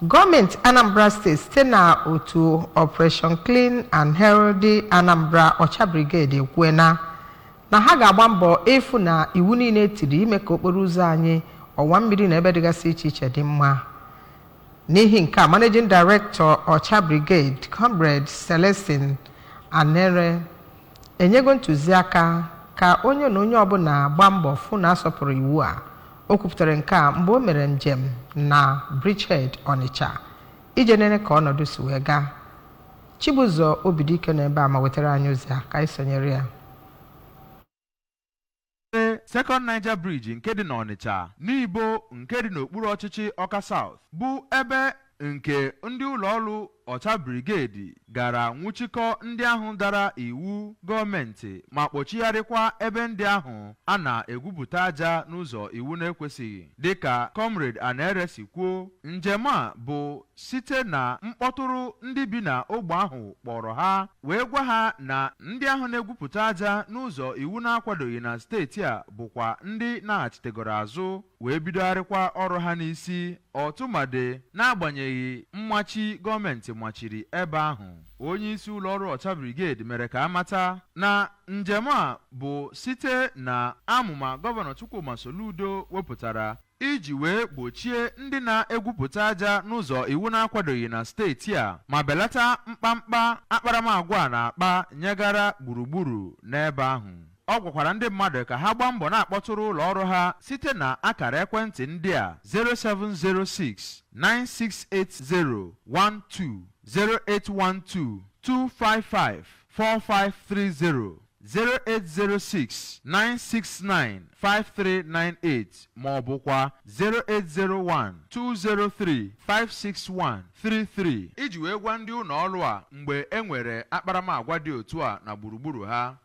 Gọọmenti Anambra State site na otu Operation Clean and Healthy Anambra Ọcha Brigade ekwuena na ha ga-agba mbọ efu na iwu niile tiri ime ka okporo ụzọ anyị ọwa mmiri na ebe dịgasị iche iche dị mma. N'ihi nke a, Managing Director Ọcha Brigade Comrade Celestine Anere enyego ntụziaka ka onye na onye ọbụla gba mbọ fụ na asọpụrụ iwu a. O kwupụtara nke a mgbe o mere njem na Bridgehead Onitsha ije nene ka ọnọdụ si wee gaa. Chibuzo Obidike n'ebe a ma wetara anyị ozi a ka anyị sonyere ya. Second Niger Bridge nke dị n'Onitsha n'ibo nke dị n'okpuru ọchịchị Ọka South bụ ebe nke ndị ụlọ ọrụ Ọcha Brigade gara nwụchikọ ndị ahụ dara iwu gọọmenti ma kpọchigharịkwa ebe ndị ahụ a na-egwupụta aja n'ụzọ iwu na-ekwesịghị. Dịka Comrade Anere si kwuo, njem a bụ site na mkpọtụrụ ndị bi na ogbe ahụ kpọrọ ha wee gwa ha na ndị ahụ na-egwupụta aja n'ụzọ iwu na-akwadoghị na steeti a bụkwa ndị na-aghachitegoro azụ wee bidogharịkwa ọrụ ha n'isi ọtụmadị n'agbanyeghị mmachi gọọmenti machiri ebe ahụ. Onye isi ụlọ ọrụ Ọcha Brigade mere ka amata na njem a bụ site na amụma Gọvanọ Chukwuma Soludo wepụtara iji wee gbochie ndị na-egwupụta aja n'ụzọ iwu na-akwadoghị na steeti a ma belata mkpamkpa akparamagwa na-akpa nyegara gburugburu n'ebe ahụ. Ọ gwakwara ndị mmadụ ka ha gbaa mbọ na-akpọtụrụ ụlọ ọrụ ha site na akara ekwentị ndị a 0706 968012 0812 255 4530 0806 969 5398 ma ọ bụkwa 0801 203 56133 iji wee gwa ndị ụlọ ọrụ a mgbe e nwere akparamagwa dị otu a na gburugburu ha.